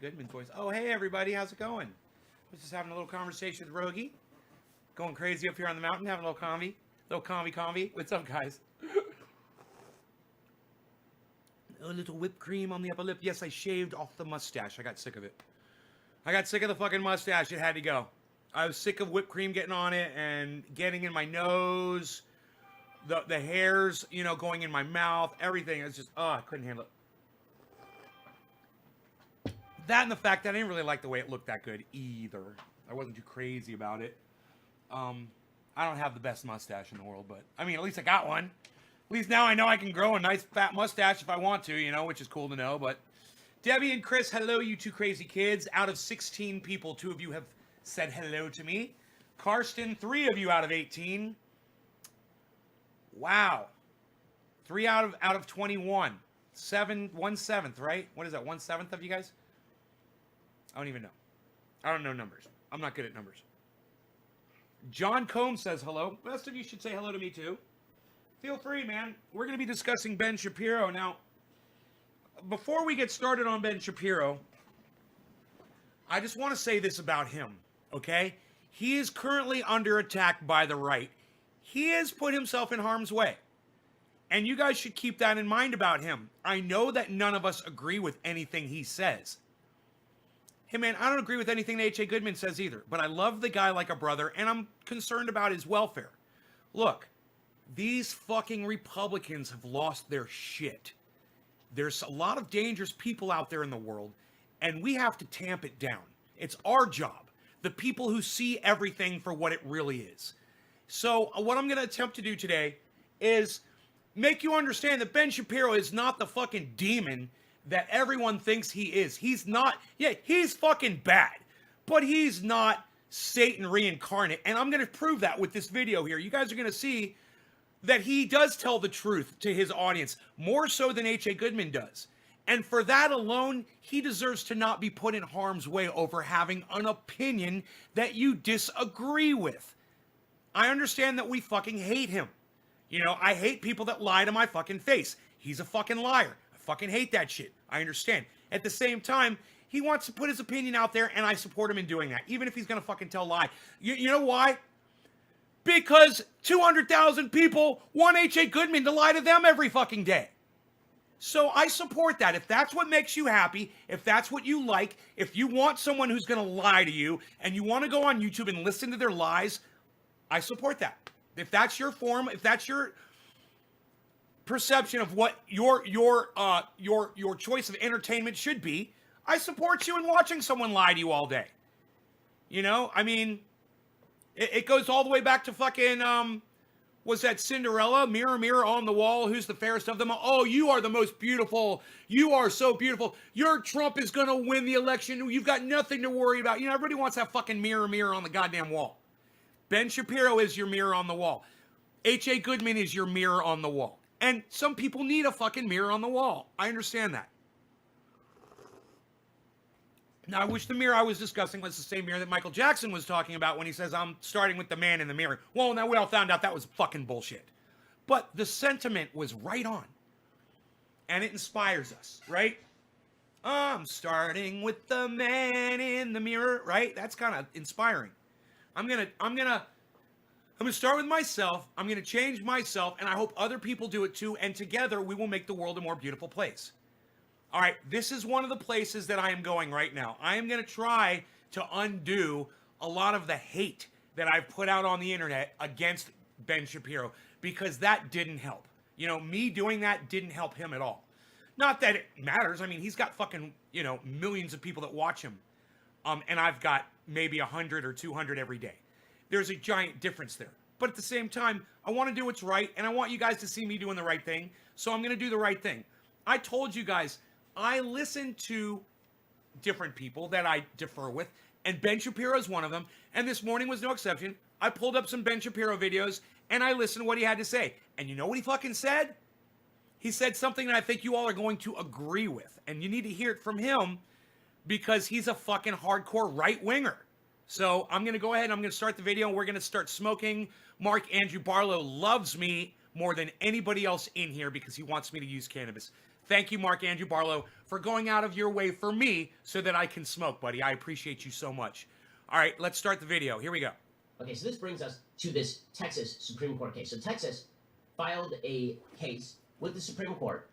Goodman's voice. Oh, hey, everybody. How's it going? I was just having a little conversation with Rogie. Going crazy up here on the mountain, having a little convy. Little convy. What's up, guys? A little whipped cream on the upper lip. Yes, I shaved off the mustache. I got sick of it. I got sick of the fucking mustache. It had to go. I was sick of whipped cream getting on it and getting in my nose. The hairs, you know, going in my mouth. Everything. It was just, I couldn't handle it. That and the fact that I didn't really like the way it looked that good either. I wasn't too crazy about it. I don't have the best mustache in the world, but, I mean, at least I got one. At least now I know I can grow a nice fat mustache if I want to, you know, which is cool to know. But Debbie and Chris, hello, you two crazy kids. Out of 16 people, 2 of you have said hello to me. Karsten, 3 of you out of 18. Wow. 3 out of 21. 1/7, right? What is that, 1/7 of you guys? I don't even know. I don't know numbers. I'm not good at numbers. John Combs says hello. The rest of you should say hello to me too. Feel free, man. We're going to be discussing Ben Shapiro. Now, before we get started on Ben Shapiro, I just want to say this about him, okay? He is currently under attack by the right. He has put himself in harm's way. And you guys should keep that in mind about him. I know that none of us agree with anything he says. Hey, man, I don't agree with anything that H.A. Goodman says either. But I love the guy like a brother, and I'm concerned about his welfare. Look. These fucking Republicans have lost their shit. There's a lot of dangerous people out there in the world, and we have to tamp it down. It's our job. The people who see everything for what it really is. So what I'm going to attempt to do today is make you understand that Ben Shapiro is not the fucking demon that everyone thinks he is. He's not. Yeah, he's fucking bad, but he's not Satan reincarnate. And I'm going to prove that with this video here. You guys are going to see that he does tell the truth to his audience, more so than H.A. Goodman does. And for that alone, he deserves to not be put in harm's way over having an opinion that you disagree with. I understand that we fucking hate him. You know, I hate people that lie to my fucking face. He's a fucking liar. I fucking hate that shit. I understand. At the same time, he wants to put his opinion out there, and I support him in doing that, even if he's gonna fucking tell a lie. You know why? Because 200,000 people want H.A. Goodman to lie to them every fucking day. So I support that. If that's what makes you happy, if that's what you like, if you want someone who's going to lie to you and you want to go on YouTube and listen to their lies, I support that. If that's your form, if that's your perception of what your choice of entertainment should be, I support you in watching someone lie to you all day. You know, I mean, it goes all the way back to fucking, was that Cinderella? Mirror, mirror on the wall, who's the fairest of them all? Oh, you are the most beautiful. You are so beautiful. Your Trump is going to win the election. You've got nothing to worry about. You know, everybody wants that fucking mirror, mirror on the goddamn wall. Ben Shapiro is your mirror on the wall. H.A. Goodman is your mirror on the wall. And some people need a fucking mirror on the wall. I understand that. Now, I wish the mirror I was discussing was the same mirror that Michael Jackson was talking about when he says, I'm starting with the man in the mirror. Well, now we all found out that was fucking bullshit. But the sentiment was right on. And it inspires us, right? I'm starting with the man in the mirror, right? That's kind of inspiring. I'm gonna start with myself. I'm gonna change myself, and I hope other people do it too. And together, we will make the world a more beautiful place. All right, this is one of the places that I am going right now. I am going to try to undo a lot of the hate that I've put out on the internet against Ben Shapiro, because that didn't help. You know, me doing that didn't help him at all. Not that it matters. I mean, he's got fucking, you know, millions of people that watch him. And I've got maybe 100 or 200 every day. There's a giant difference there. But at the same time, I want to do what's right, and I want you guys to see me doing the right thing. So I'm going to do the right thing. I told you guys, I listen to different people that I defer with, and Ben Shapiro is one of them, and this morning was no exception. I pulled up some Ben Shapiro videos, and I listened to what he had to say. And you know what he fucking said? He said something that I think you all are going to agree with, and you need to hear it from him, because he's a fucking hardcore right-winger. So I'm going to go ahead and I'm going to start the video, and we're going to start smoking. Mark Andrew Barlow loves me more than anybody else in here because he wants me to use cannabis. Thank you, Mark Andrew Barlow, for going out of your way for me so that I can smoke, buddy. I appreciate you so much. All right, let's start the video. Here we go. Okay, so this brings us to this Texas Supreme Court case. So Texas filed a case with the Supreme Court.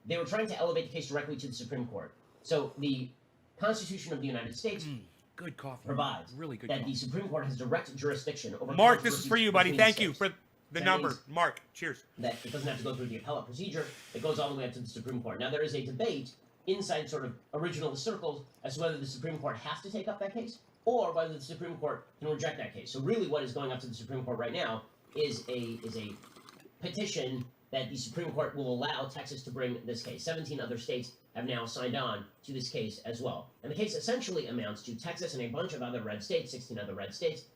They were trying to elevate the case directly to the Supreme Court. So the Constitution of the United States good coffee. provides really good that coffee. the Supreme Court has direct jurisdiction over Mark, this is for you, buddy. Thank you for the that number. Mark, cheers. That it doesn't have to go through the appellate procedure. It goes all the way up to the Supreme Court. Now, there is a debate inside sort of original circles as to whether the Supreme Court has to take up that case or whether the Supreme Court can reject that case. So really what is going up to the Supreme Court right now is a petition that the Supreme Court will allow Texas to bring this case. 17 other states have now signed on to this case as well. And the case essentially amounts to Texas and a bunch of other red states, 16 other red states,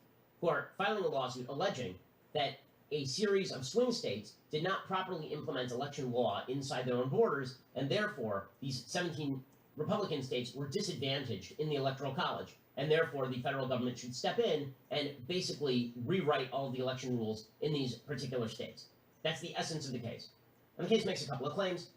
who are filing a lawsuit alleging that a series of swing states did not properly implement election law inside their own borders, and therefore these 17 Republican states were disadvantaged in the Electoral College, and therefore the federal government should step in and basically rewrite all of the election rules in these particular states. That's the essence of the case. And the case makes a couple of claims.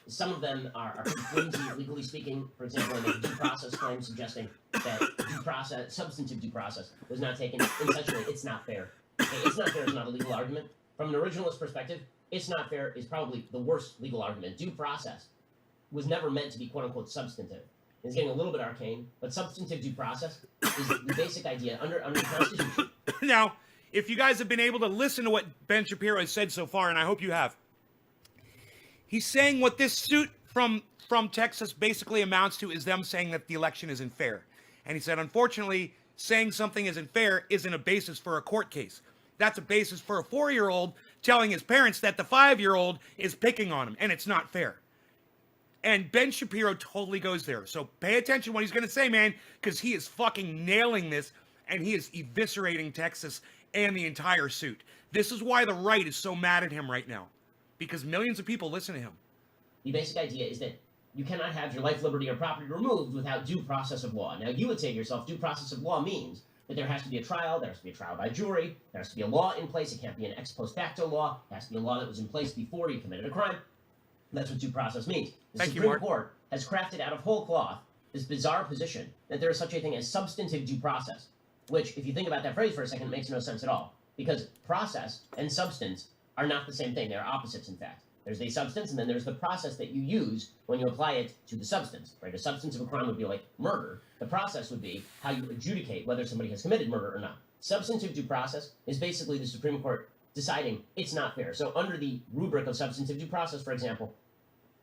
Some of them are pretty flimsy, legally speaking. For example, they make a due process claim suggesting that substantive due process was not taken. Essentially, it's not fair. Okay, it's not fair is not a legal argument. From an originalist perspective, it's not fair is probably the worst legal argument. Due process was never meant to be quote-unquote substantive. It's getting a little bit arcane, but substantive due process is the basic idea under the Constitution. Now, if you guys have been able to listen to what Ben Shapiro has said so far, and I hope you have, he's saying what this suit from Texas basically amounts to is them saying that the election isn't fair. And he said, unfortunately, saying something isn't fair isn't a basis for a court case. That's a basis for a 4-year-old telling his parents that the 5-year-old is picking on him, and it's not fair. And Ben Shapiro totally goes there. So pay attention to what he's going to say, man, because he is fucking nailing this, and he is eviscerating Texas and the entire suit. This is why the right is so mad at him right now, because millions of people listen to him. The basic idea is that you cannot have your life, liberty, or property removed without due process of law. Now, you would say to yourself, due process of law means that there has to be a trial, there has to be a trial by jury, there has to be a law in place. It can't be an ex post facto law. It has to be a law that was in place before you committed a crime. That's what due process means. The Supreme Court has crafted out of whole cloth this bizarre position that there is such a thing as substantive due process, which, if you think about that phrase for a second, makes no sense at all. Because process and substance are not the same thing. They're opposites, in fact. There's the substance, and then there's the process that you use when you apply it to the substance, right? A substance of a crime would be like murder. The process would be how you adjudicate whether somebody has committed murder or not. Substantive due process is basically the Supreme Court deciding it's not fair. So under the rubric of substantive due process, for example,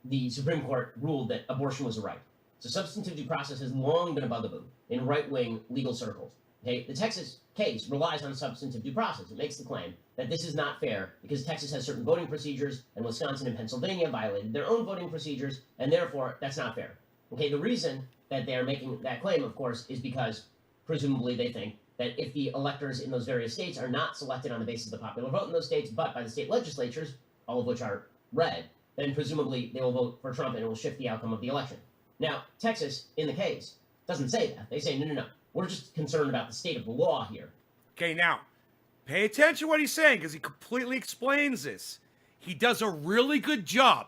the Supreme Court ruled that abortion was a right. So substantive due process has long been a bugaboo in right-wing legal circles. Okay, the Texas case relies on substantive due process. It makes the claim that this is not fair because Texas has certain voting procedures and Wisconsin and Pennsylvania violated their own voting procedures, and therefore that's not fair. Okay, the reason that they're making that claim, of course, is because presumably they think that if the electors in those various states are not selected on the basis of the popular vote in those states, but by the state legislatures, all of which are red, then presumably they will vote for Trump and it will shift the outcome of the election. Now, Texas, in the case, doesn't say that. They say, no. We're just concerned about the state of the law here. Okay, now, pay attention to what he's saying, because he completely explains this. He does a really good job,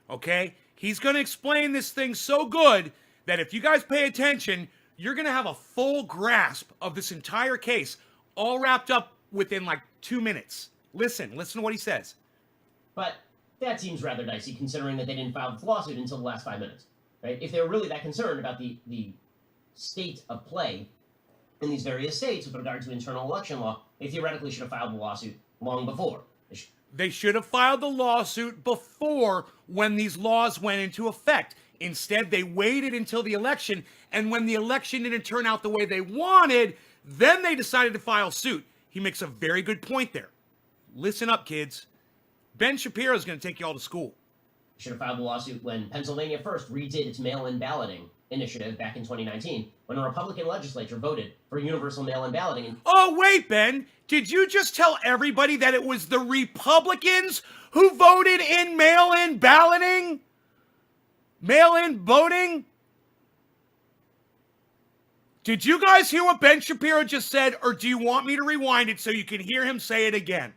okay? He's going to explain this thing so good that if you guys pay attention, you're going to have a full grasp of this entire case, all wrapped up within like 2 minutes. Listen to what he says. But that seems rather dicey, considering that they didn't file this lawsuit until the last 5 minutes, right? If they were really that concerned about the state of play in these various states with regard to internal election law, they theoretically should have filed the lawsuit long before. They should have filed the lawsuit before when these laws went into effect. Instead, they waited until the election, and when the election didn't turn out the way they wanted, then they decided to file suit. He makes a very good point there. Listen up, kids. Ben Shapiro is going to take you all to school. Should have filed the lawsuit when Pennsylvania first redid its mail-in balloting initiative back in 2019, when a Republican legislature voted for universal mail-in balloting. Oh, wait, Ben. Did you just tell everybody that it was the Republicans who voted in mail-in balloting? Mail-in voting? Did you guys hear what Ben Shapiro just said, or do you want me to rewind it so you can hear him say it again?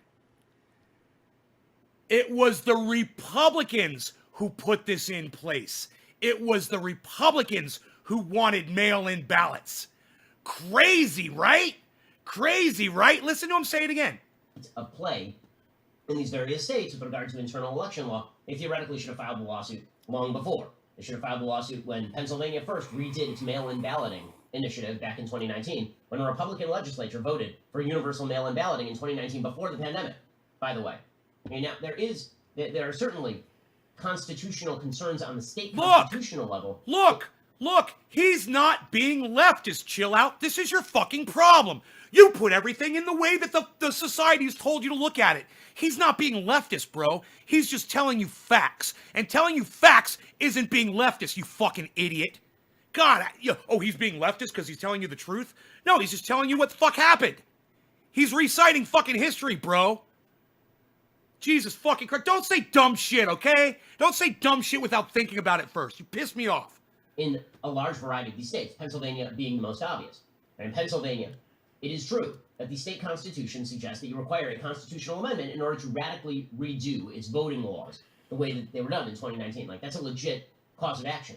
It was the Republicans who put this in place. It was the Republicans who wanted mail-in ballots. Crazy, right? Crazy, right? Listen to him say it again. Of play in these various states with regard to internal election law, they theoretically should have filed the lawsuit long before. They should have filed the lawsuit when Pennsylvania first redid its mail-in balloting initiative back in 2019, when a Republican legislature voted for universal mail-in balloting in 2019 before the pandemic, by the way. And now, there are certainly constitutional concerns on the state constitutional level. Look, he's not being leftist. Chill out. This is your fucking problem. You put everything in the way that the society's told you to look at it. He's not being leftist, bro. He's just telling you facts. And telling you facts isn't being leftist, you fucking idiot. God, he's being leftist because he's telling you the truth? No, he's just telling you what the fuck happened. He's reciting fucking history, bro. Jesus fucking Christ. Don't say dumb shit, okay? Don't say dumb shit without thinking about it first. You piss me off. In a large variety of these states, Pennsylvania being the most obvious. And in Pennsylvania, it is true that the state constitution suggests that you require a constitutional amendment in order to radically redo its voting laws the way that they were done in 2019. Like, that's a legit cause of action.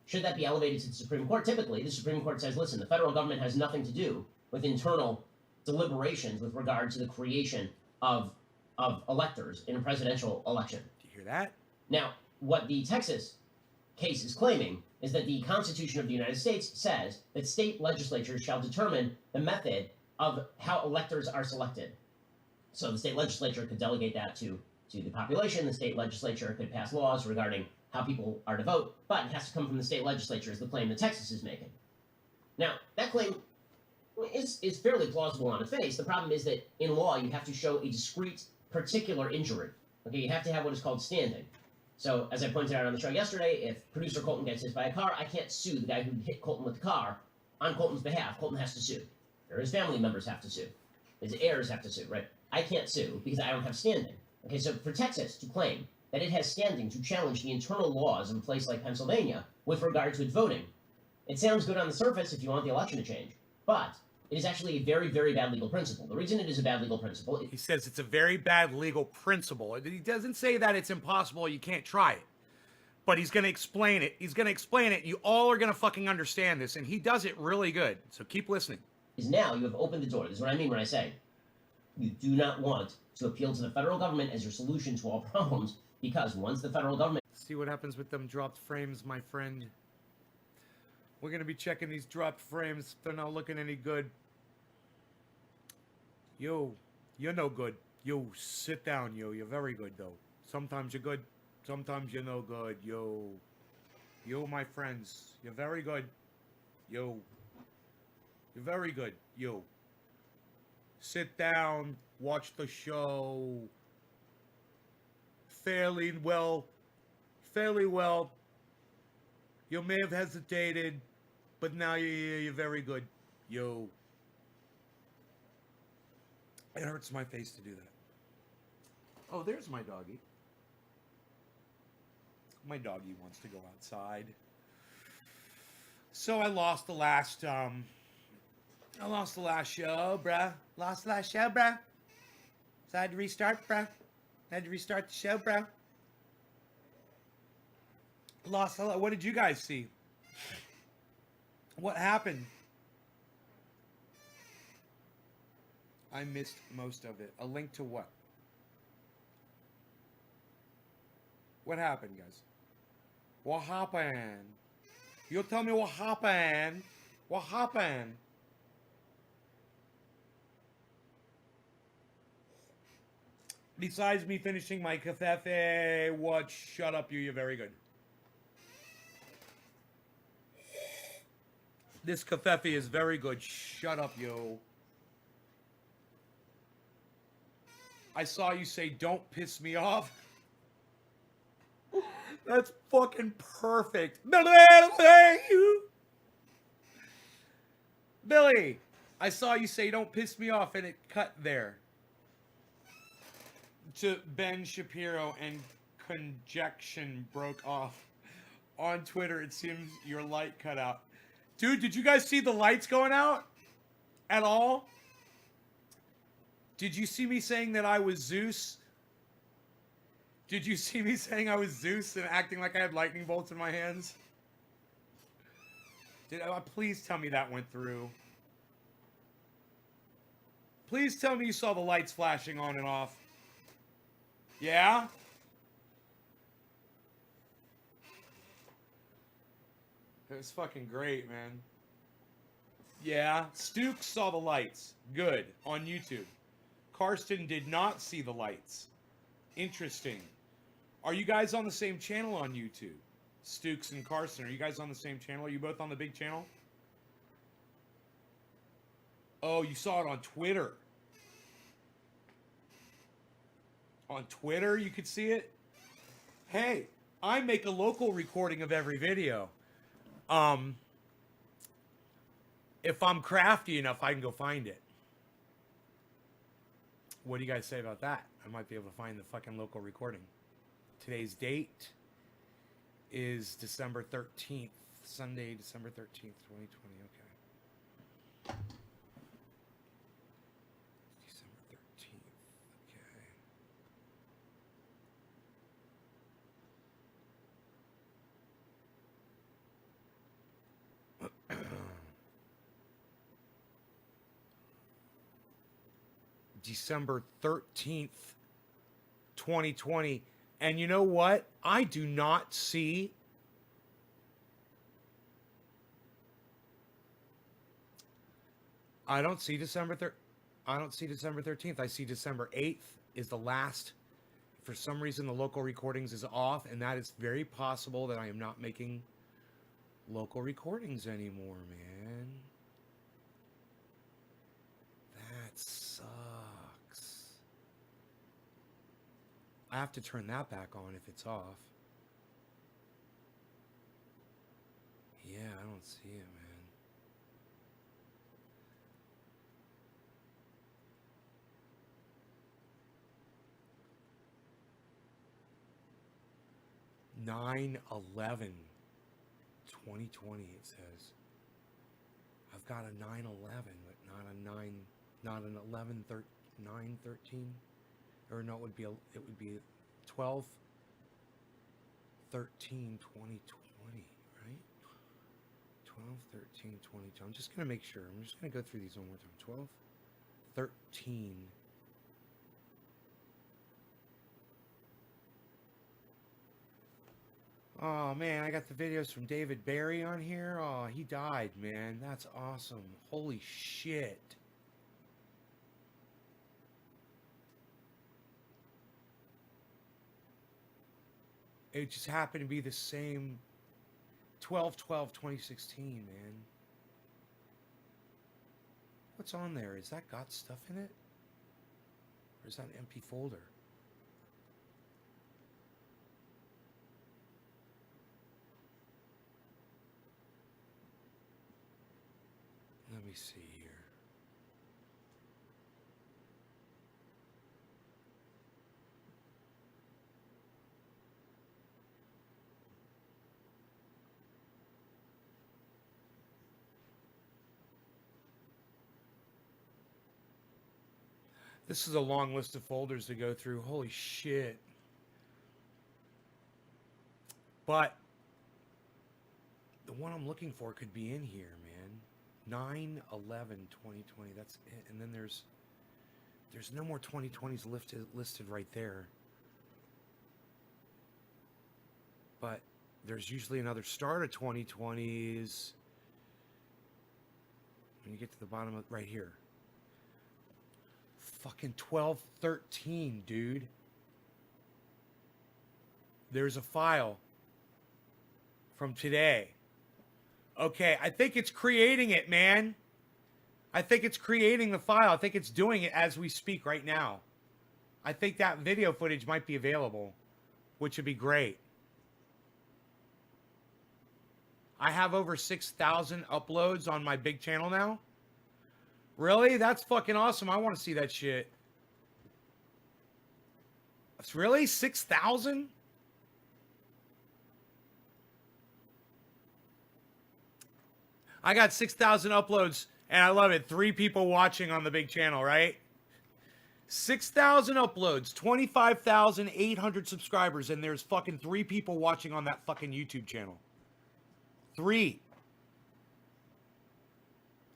Should that be elevated to the Supreme Court? Typically, the Supreme Court says, listen, the federal government has nothing to do with internal deliberations with regard to the creation of electors in a presidential election. Do you hear that? Now, what the Texas case is claiming is that the Constitution of the United States says that state legislatures shall determine the method of how electors are selected. So the state legislature could delegate that to the population. The state legislature could pass laws regarding how people are to vote, but it has to come from the state legislature, is the claim that Texas is making. Now, that claim is fairly plausible on its face. The problem is that in law, you have to show a discrete, particular injury. Okay, you have to have what is called standing. So, as I pointed out on the show yesterday, if producer Colton gets hit by a car, I can't sue the guy who hit Colton with the car on Colton's behalf. Colton has to sue. Or his family members have to sue. His heirs have to sue, right? I can't sue because I don't have standing. Okay, so for Texas to claim that it has standing to challenge the internal laws of a place like Pennsylvania with regard to its voting, it sounds good on the surface if you want the election to change, but it is actually a very, very bad legal principle. The reason it is a bad legal principle... He says it's a very bad legal principle. He doesn't say that it's impossible, you can't try it. But he's going to explain it. He's going to explain it. You all are going to fucking understand this, and he does it really good. So keep listening. Is now you have opened the door. This is what I mean when I say you do not want to appeal to the federal government as your solution to all problems, because once the federal government... See what happens with them dropped frames, my friend. We're going to be checking these dropped frames. They're not looking any good. Yo, you're no good. Yo, sit down, yo. You're very good, though. Sometimes you're good. Sometimes you're no good. Yo, my friends. You're very good. Yo. You're very good. Yo. Sit down. Watch the show. Fairly well. You may have hesitated, but now you're very good. Yo. It hurts my face to do that. Oh, there's my doggy. My doggy wants to go outside. So I lost the last show, bruh. Lost the last show, bruh. So I had to restart, bruh. Had to restart the show, bruh. Lost a lot. What did you guys see? What happened? I missed most of it. A link to what? What happened, guys? What happened? You tell me what happened. What happened? Besides me finishing my cafefe, what? Shut up, you're very good. This cafefe is very good. Shut up, yo. I saw you say, don't piss me off. That's fucking perfect. Billy, I saw you say, don't piss me off, and it cut there. To Ben Shapiro, and conjunction broke off. On Twitter, it seems your light cut out. Dude, did you guys see the lights going out? At all? Did you see me saying that I was Zeus? Did you see me saying I was Zeus and acting like I had lightning bolts in my hands? Please tell me that went through. Please tell me you saw the lights flashing on and off. Yeah? It was fucking great, man. Yeah, Stukes saw the lights. Good. On YouTube. Karsten did not see the lights. Interesting. Are you guys on the same channel on YouTube? Stukes and Karsten, are you guys on the same channel? Are you both on the big channel? Oh, you saw it on Twitter. On Twitter, you could see it? Hey, I make a local recording of every video. If I'm crafty enough, I can go find it. What do you guys say about that? I might be able to find the fucking local recording. Today's date is December 13th. Sunday, December 13th, 2020. Okay. December 13th. Okay. December 13th, 2020. And you know what? I do not see I don't see December 13th. I see December 8th is the last. For some reason the local recordings is off, and that is very possible that I am not making local recordings anymore, man. That sucks. I have to turn that back on if it's off. Yeah, I don't see it, man. 9/11 2020 it says. I've got a 9/11, but not an 9/13. Or no, it would be 12/13/2020, right? 12/13/2020. I'm just gonna make sure. I'm just gonna go through these one more time. 12/13. Oh man, I got the videos from David Barry on here. Oh, he died, man. That's awesome. Holy shit. It just happened to be the same 12/12/2016, man. What's on there? Is that got stuff in it? Or is that an empty folder? Let me see here. This is a long list of folders to go through. Holy shit. But the one I'm looking for could be in here, man. 9/11/2020. That's it. And then there's no more 2020s listed right there. But there's usually another start of 2020s when you get to the bottom of right here. Fucking 12/13, dude. There's a file from today. Okay, I think it's creating it, man. I think it's creating the file. I think it's doing it as we speak right now. I think that video footage might be available, which would be great. I have over 6,000 uploads on my big channel now. Really? That's fucking awesome. I want to see that shit. It's really 6,000? I got 6,000 uploads and I love it. 3 people watching on the big channel, right? 6,000 uploads, 25,800 subscribers, and there's fucking 3 people watching on that fucking YouTube channel. 3.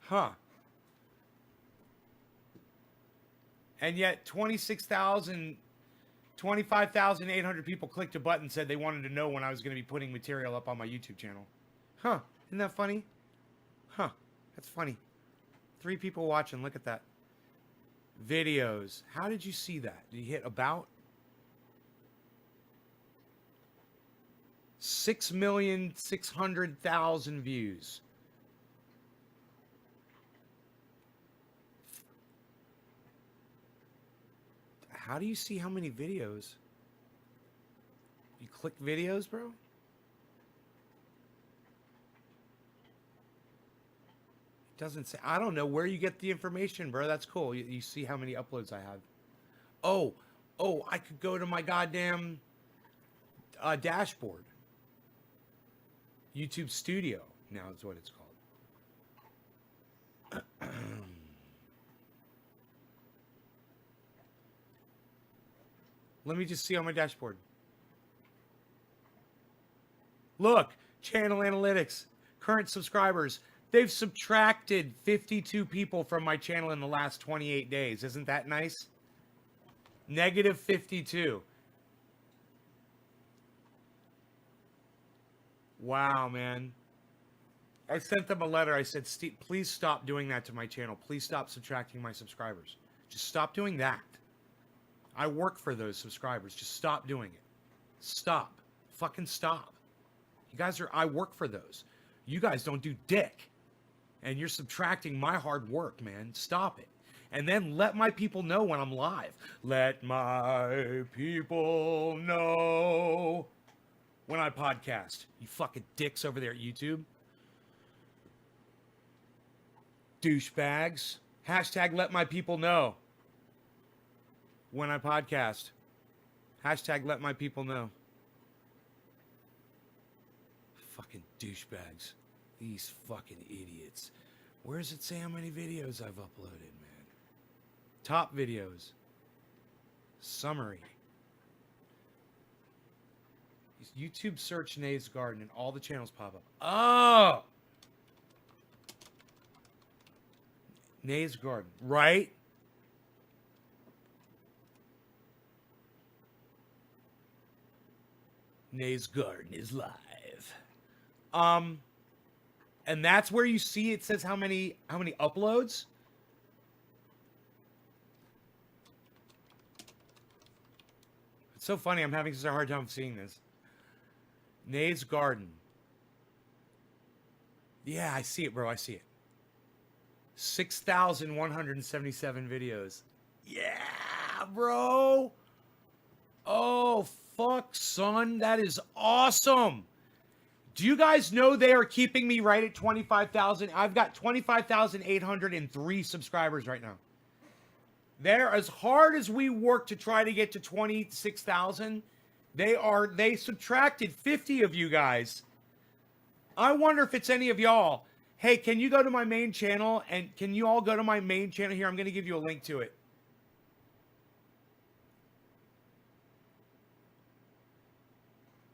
Huh. And yet 25,800 people clicked a button and said they wanted to know when I was going to be putting material up on my YouTube channel. Huh. Isn't that funny? Huh. That's funny. 3 people watching. Look at that. Videos. How did you see that? Did you hit about? 6,600,000 views. How do you see how many videos? You click videos, bro? It doesn't say. I don't know where you get the information, bro. That's cool. You see how many uploads I have. Oh, I could go to my goddamn dashboard. YouTube Studio now is what it's called. Let me just see on my dashboard. Look, channel analytics, current subscribers. They've subtracted 52 people from my channel in the last 28 days. Isn't that nice? Negative 52. Wow, man. I sent them a letter. I said, Steve, please stop doing that to my channel. Please stop subtracting my subscribers. Just stop doing that. I work for those subscribers. Just stop doing it. Stop. Fucking stop. You guys are, I work for those. You guys don't do dick. And you're subtracting my hard work, man. Stop it. And then let my people know when I'm live. Let my people know when I podcast. You fucking dicks over there at YouTube. Douchebags. Hashtag let my people know when I podcast. Hashtag let my people know. Fucking douchebags. These fucking idiots. Where does it say how many videos I've uploaded, man? Top videos. Summary. YouTube search Nate's Garden and all the channels pop up. Oh! Nate's Garden. Right? Nate's Garden is live. And that's where you see it says how many uploads. It's so funny. I'm having such a hard time seeing this. Nate's Garden. Yeah, I see it, bro. I see it. 6,177 videos. Yeah, bro. Oh, fuck, son. That is awesome. Do you guys know they are keeping me right at 25,000? I've got 25,803 subscribers right now. They're as hard as we work to try to get to 26,000. They subtracted 50 of you guys. I wonder if it's any of y'all. Hey, can you go to my main channel? And can you all go to my main channel here? I'm going to give you a link to it.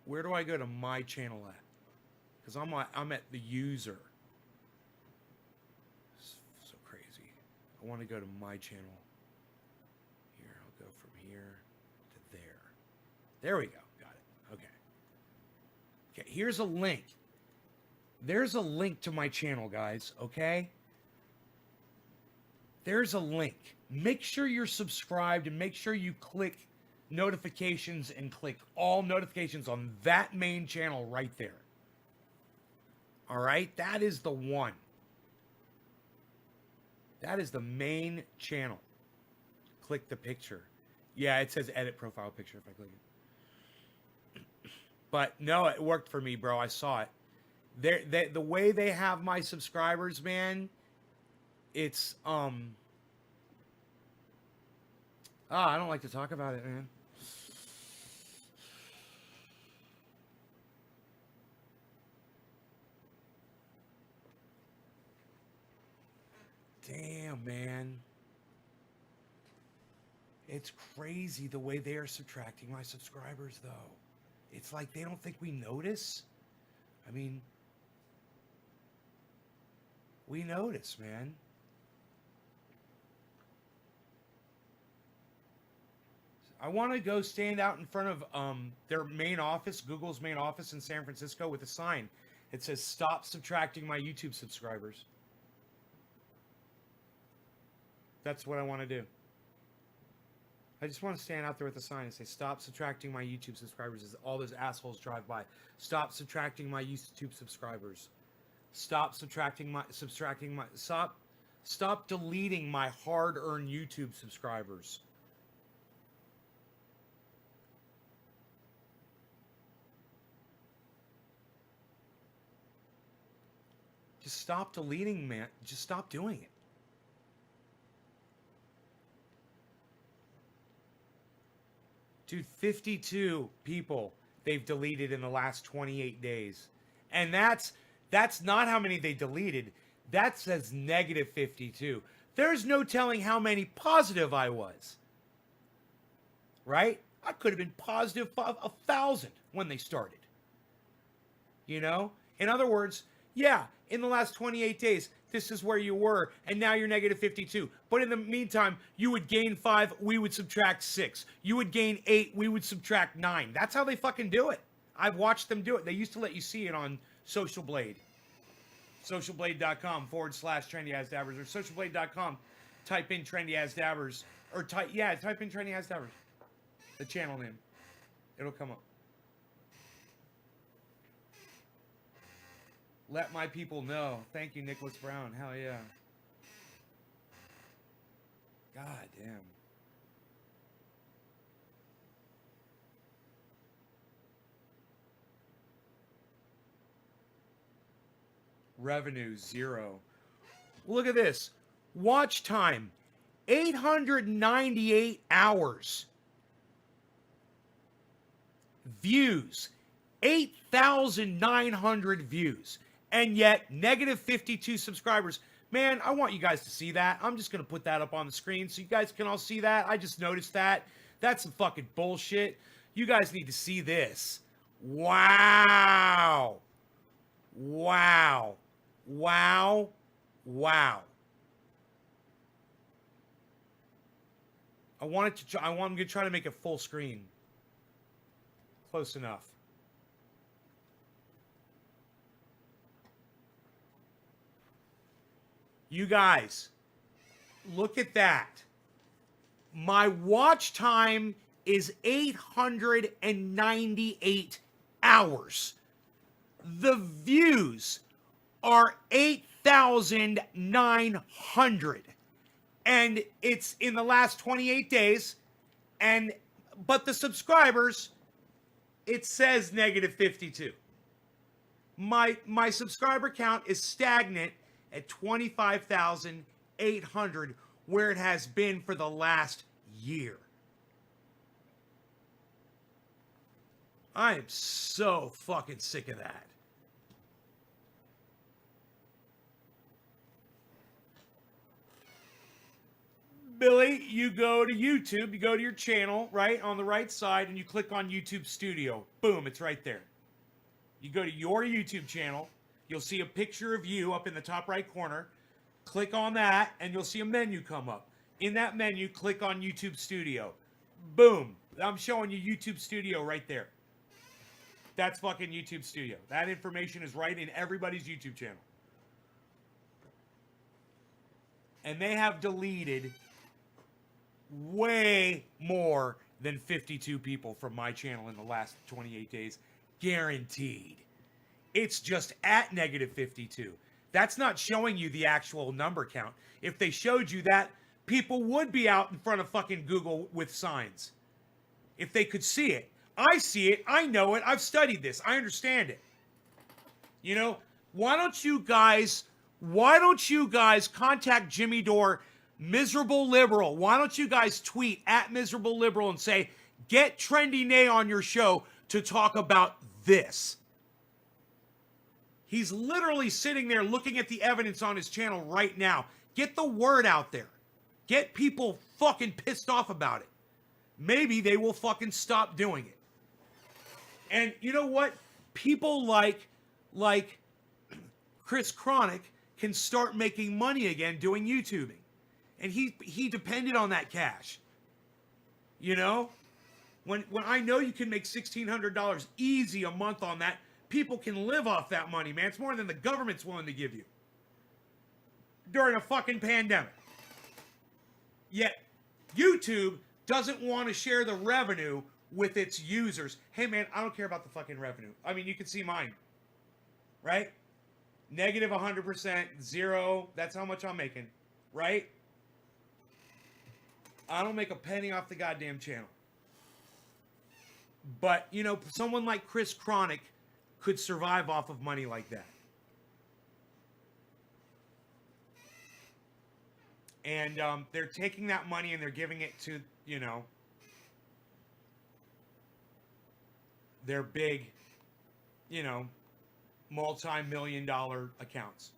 Where do I go to my channel at? Because I'm at the user. So crazy. I want to go to my channel. Here, I'll go from here to there. There we go. Got it. Okay. Okay, here's a link. There's a link to my channel, guys, okay? There's a link. Make sure you're subscribed and make sure you click notifications and click all notifications on that main channel right there. All right? That is the one. That is the main channel. Click the picture. Yeah, it says edit profile picture if I click it. But no, it worked for me, bro. I saw it. The way they have my subscribers, man, it's I don't like to talk about it, man. Damn, man. It's crazy the way they are subtracting my subscribers, though. It's like they don't think we notice. I mean, we notice, man. I want to go stand out in front of their main office, Google's main office in San Francisco, with a sign. It says, "Stop subtracting my YouTube subscribers." That's what I want to do. I just want to stand out there with a sign and say, "Stop subtracting my YouTube subscribers," as all those assholes drive by. Stop subtracting my YouTube subscribers. Stop stop deleting my hard-earned YouTube subscribers. Just stop deleting, man. Just stop doing it. Dude, 52 people they've deleted in the last 28 days. And that's not how many they deleted. That says negative 52. There's no telling how many positive I was. Right? I could have been positive 1,000 when they started. You know? In other words, yeah, in the last 28 days, this is where you were, and now you're negative 52. But in the meantime, you would gain 5, we would subtract 6. You would gain 8, we would subtract 9. That's how they fucking do it. I've watched them do it. They used to let you see it on Social Blade. Socialblade.com/trendyasdabbers, or socialblade.com. Type in Trendy As Dabbers, or type in Trendy As Dabbers. The channel name. It'll come up. Let my people know. Thank you, Nicholas Brown. Hell yeah. God damn. Revenue, 0. Look at this. Watch time, 898 hours. Views, 8,900 views. And yet, negative 52 subscribers. Man, I want you guys to see that. I'm just going to put that up on the screen so you guys can all see that. I just noticed that. That's some fucking bullshit. You guys need to see this. Wow. Wow. Wow. Wow. I'm going to try to make it full screen. Close enough. You guys, look at that. My watch time is 898 hours. The views are 8,900. And it's in the last 28 days. But the subscribers, it says negative 52. My subscriber count is stagnant at 25,800, where it has been for the last year. I am so fucking sick of that. Billy, you go to YouTube, you go to your channel, right, on the right side, and you click on YouTube Studio. Boom, it's right there. You go to your YouTube channel. You'll see a picture of you up in the top right corner. Click on that, and you'll see a menu come up. In that menu, click on YouTube Studio. Boom. I'm showing you YouTube Studio right there. That's fucking YouTube Studio. That information is right in everybody's YouTube channel. And they have deleted way more than 52 people from my channel in the last 28 days. Guaranteed. It's just at negative 52. That's not showing you the actual number count. If they showed you that, people would be out in front of fucking Google with signs. If they could see it. I see it. I know it. I've studied this. I understand it. You know, why don't you guys contact Jimmy Dore, Miserable Liberal? Why don't you guys tweet at Miserable Liberal and say, get Trendy Nay on your show to talk about this? He's literally sitting there looking at the evidence on his channel right now. Get the word out there. Get people fucking pissed off about it. maybe they will fucking stop doing it. And you know what? People like Chris Chronic can start making money again doing YouTubing. And he depended on that cash. You know? When I know you can make $1,600 easy a month on that, people can live off that money, man. It's more than the government's willing to give you. During a fucking pandemic. Yet, YouTube doesn't want to share the revenue with its users. Hey, man, I don't care about the fucking revenue. I mean, you can see mine. Right? Negative 100%, zero. That's how much I'm making. Right? I don't make a penny off the goddamn channel. But, you know, someone like Chris Chronic could survive off of money like that. And they're taking that money and they're giving it to, you know, their big, you know, multi-million-dollar accounts.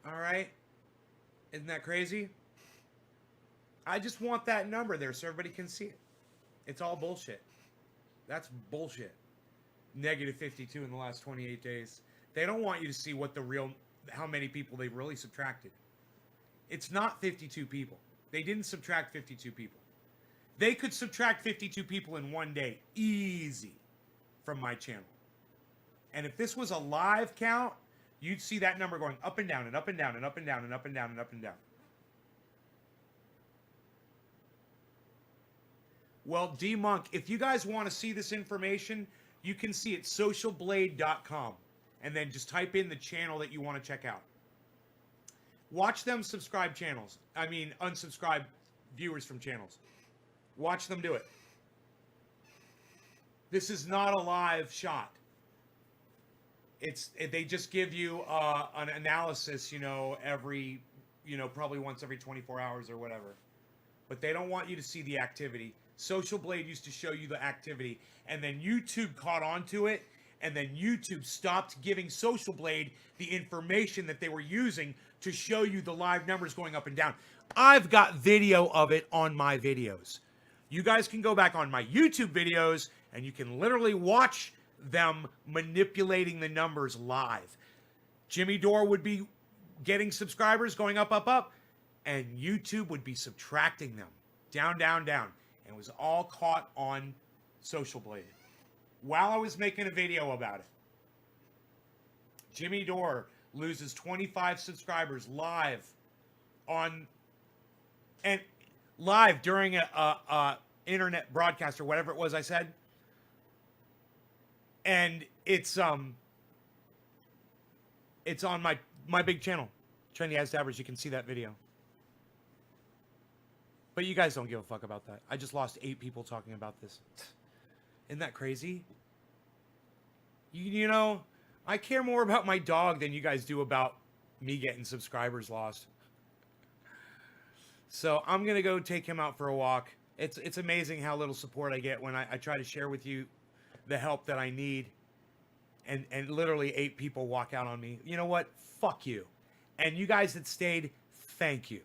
All right. Isn't that crazy? I just want that number there so everybody can see it. It's all bullshit. That's bullshit. Negative 52 in the last 28 days. They don't want you to see what the real, how many people they've really subtracted. It's not 52 people. They didn't subtract 52 people. They could subtract 52 people in one day. Easy. From my channel. And if this was a live count, you'd see that number going up and down and up and down and up and down and up and down and up and down. Well, D-Monk, if you guys want to see this information, you can see it socialblade.com. And then just type in the channel that you want to check out. Watch them subscribe channels. I mean, unsubscribe viewers from channels. Watch them do it. This is not a live shot. They just give you an analysis, you know, every, you know, probably once every 24 hours or whatever. But they don't want you to see the activity. Social Blade used to show you the activity, and then YouTube caught on to it, and then YouTube stopped giving Social Blade the information that they were using to show you the live numbers going up and down. I've got video of it on my videos. You guys can go back on my YouTube videos, and you can literally watch them manipulating the numbers live. Jimmy Dore would be getting subscribers going up, up, up, and YouTube would be subtracting them. Down, down, down. And it was all caught on Social Blade. While I was making a video about it. Jimmy Dore loses 25 subscribers live on, and live during a internet broadcast or whatever it was I said. And it's on my big channel, Trendy As Dabbers. You can see that video. But you guys don't give a fuck about that. I just lost 8 people talking about this. Isn't that crazy? You know, I care more about my dog than you guys do about me getting subscribers lost. So I'm going to go take him out for a walk. It's amazing how little support I get when I try to share with you the help that I need. And literally 8 people walk out on me. You know what? Fuck you. And you guys that stayed, thank you.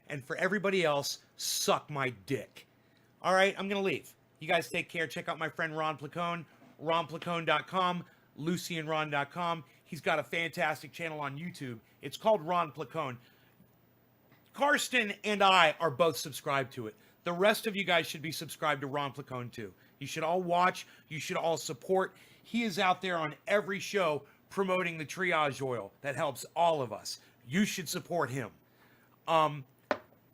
And for everybody else, suck my dick. All right, I'm going to leave. You guys take care. Check out my friend Ron Placone, ronplacone.com, lucyandron.com. He's got a fantastic channel on YouTube. It's called Ron Placone. Karsten and I are both subscribed to it. The rest of you guys should be subscribed to Ron Placone too. You should all watch. You should all support. He is out there on every show promoting the triage oil that helps all of us. You should support him.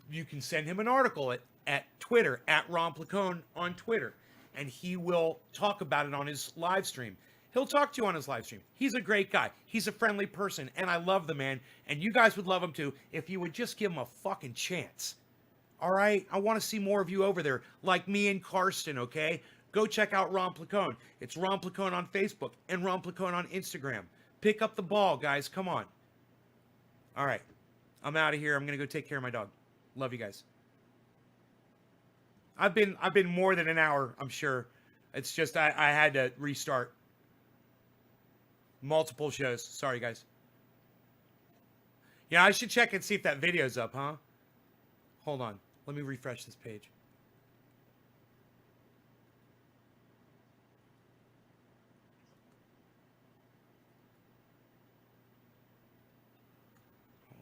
You can send him an article at Twitter, at Ron Placone on Twitter, and he will talk about it on his live stream. He'll talk to you on his live stream. He's a great guy. He's a friendly person, and I love the man, and you guys would love him too if you would just give him a fucking chance. All right? I want to see more of you over there, like me and Karsten, okay? Go check out Ron Placone. It's Ron Placone on Facebook and Ron Placone on Instagram. Pick up the ball, guys. Come on. All right. I'm out of here. I'm going to go take care of my dog. Love you guys. I've been more than an hour, I'm sure. It's just I had to restart. Multiple shows. Sorry, guys. Yeah, I should check and see if that video's up, huh? Hold on. Let me refresh this page.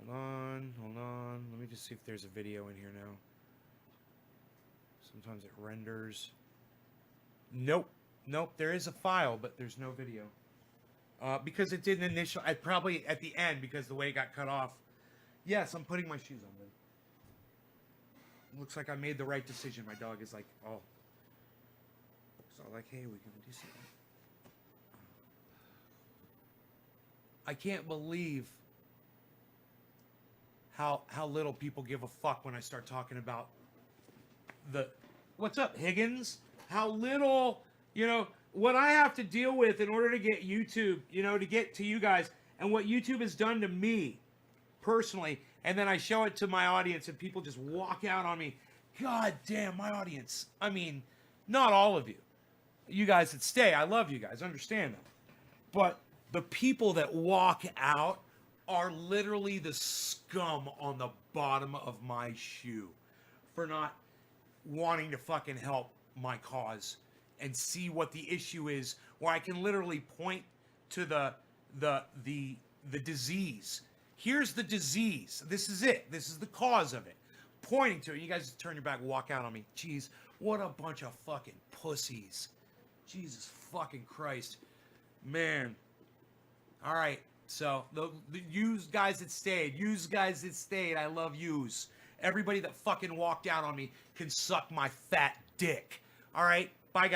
Hold on. Let me just see if there's a video in here now. Sometimes it renders. Nope. There is a file, but there's no video. Because it didn't initial. I probably at the end because the way it got cut off. Yes, I'm putting my shoes on. Then. Looks like I made the right decision. My dog is like, oh. So like, hey, we can do something. I can't believe how little people give a fuck when I start talking about the what's up, Higgins? How little, what I have to deal with in order to get YouTube, to get to you guys, and what YouTube has done to me personally, and then I show it to my audience and people just walk out on me. God damn, my audience. I mean, not all of you. You guys that stay, I love you guys, understand that. But the people that walk out are literally the scum on the bottom of my shoe for not wanting to fucking help my cause and see what the issue is, where I can literally point to the disease. Here's the disease. This is it. This is the cause of it. Pointing to it. You guys turn your back, walk out on me. Jeez, what a bunch of fucking pussies. Jesus fucking Christ. Man. All right. So, the yous guys that stayed, I love yous. Everybody that fucking walked out on me can suck my fat dick. All right? Bye, guys.